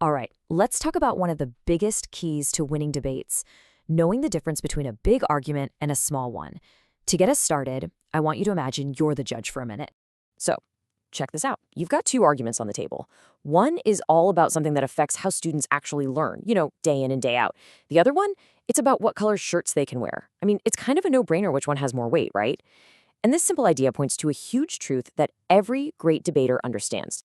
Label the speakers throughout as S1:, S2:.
S1: All right, let's talk about one of the biggest keys to winning debates, knowing the difference between a big argument and a small one. To get us started, I want you to imagine you're the judge for a minute. So, check this out. You've got two arguments on the table. One is all about something that affects how students actually learn, day in and day out. The other one, it's about what color shirts they can wear. I mean, it's kind of a no-brainer which one has more weight, right? And this simple idea points to a huge truth that every great debater understands.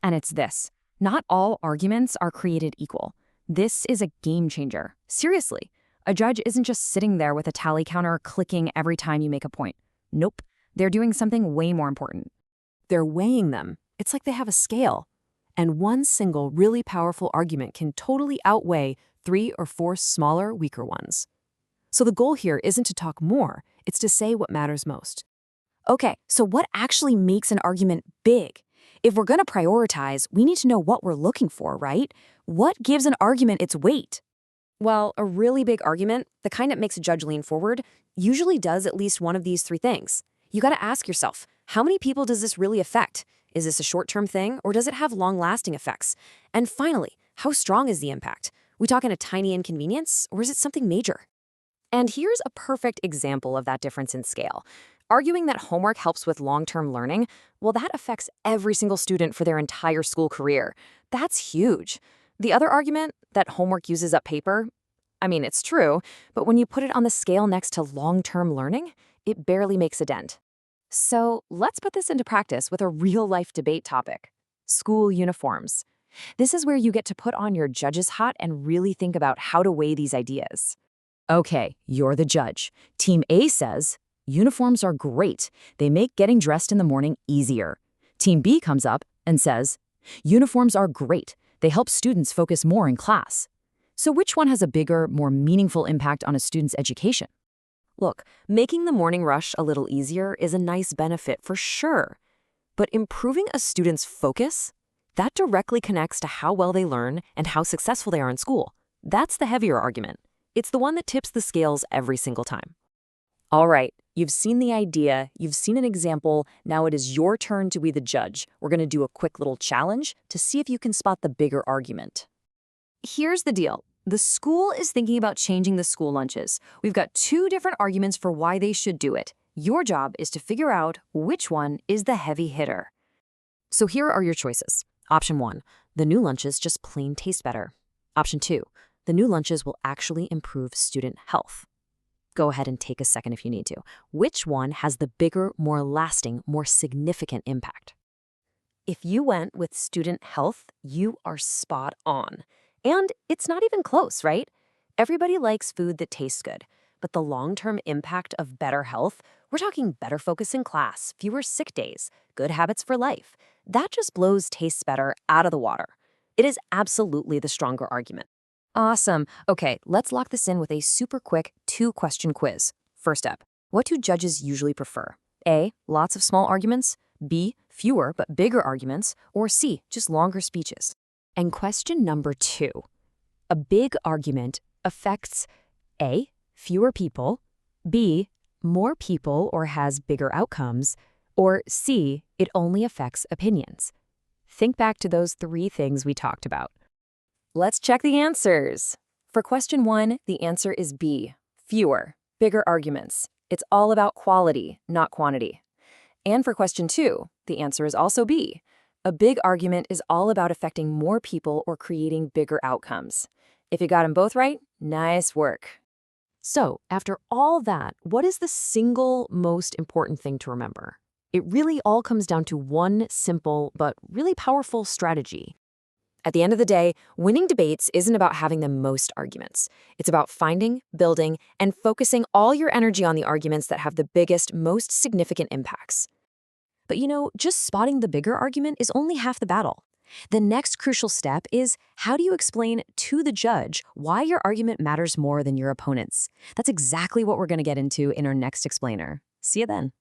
S2: And it's this. Not all arguments are created equal. This is a game changer. Seriously, a judge isn't just sitting there with a tally counter clicking every time you make a point. Nope, they're doing something way more important.
S3: They're weighing them. It's like they have a scale. And one single really powerful argument can totally outweigh 3 or 4 smaller, weaker ones. So the goal here isn't to talk more, it's to say what matters most.
S4: Okay, so what actually makes an argument big? If we're going to prioritize, we need to know what we're looking for, right? What gives an argument its weight?
S1: Well, a really big argument, the kind that makes a judge lean forward, usually does at least one of these 3 things. You got to ask yourself, how many people does this really affect? Is this a short-term thing, or does it have long-lasting effects? And finally, how strong is the impact? We talking a tiny inconvenience, or is it something major? And here's a perfect example of that difference in scale. Arguing that homework helps with long-term learning, well, that affects every single student for their entire school career. That's huge. The other argument, that homework uses up paper, I mean, it's true, but when you put it on the scale next to long-term learning, it barely makes a dent. So let's put this into practice with a real-life debate topic: school uniforms. This is where you get to put on your judge's hat and really think about how to weigh these ideas. Okay, you're the judge. Team A says, uniforms are great. They make getting dressed in the morning easier. Team B comes up and says, uniforms are great. They help students focus more in class. So which one has a bigger, more meaningful impact on a student's education? Look, making the morning rush a little easier is a nice benefit for sure. But improving a student's focus, that directly connects to how well they learn and how successful they are in school. That's the heavier argument. It's the one that tips the scales every single time. All right, you've seen the idea, you've seen an example, now it is your turn to be the judge. We're going to do a quick little challenge to see if you can spot the bigger argument. Here's the deal. The school is thinking about changing the school lunches. We've got 2 different arguments for why they should do it. Your job is to figure out which one is the heavy hitter. So here are your choices. Option 1, the new lunches just plain taste better. Option 2, the new lunches will actually improve student health. Go ahead and take a second if you need to. Which one has the bigger, more lasting, more significant impact? If you went with student health, you are spot on. And it's not even close, right? Everybody likes food that tastes good, but the long-term impact of better health, we're talking better focus in class, fewer sick days, good habits for life. That just blows tastes better out of the water. It is absolutely the stronger argument. Awesome. Okay, let's lock this in with a super quick 2-question quiz. First up, what do judges usually prefer? A, lots of small arguments, B, fewer but bigger arguments, or C, just longer speeches? And question number 2, a big argument affects A, fewer people, B, more people or has bigger outcomes, or C, it only affects opinions. Think back to those 3 things we talked about. Let's check the answers. For question 1, the answer is B, fewer, bigger arguments. It's all about quality, not quantity. And for question 2, the answer is also B. A big argument is all about affecting more people or creating bigger outcomes. If you got them both right, nice work. So, after all that, what is the single most important thing to remember? It really all comes down to one simple but really powerful strategy. At the end of the day, winning debates isn't about having the most arguments. It's about finding, building, and focusing all your energy on the arguments that have the biggest, most significant impacts. But just spotting the bigger argument is only half the battle. The next crucial step is, how do you explain to the judge why your argument matters more than your opponent's? That's exactly what we're going to get into in our next explainer. See you then.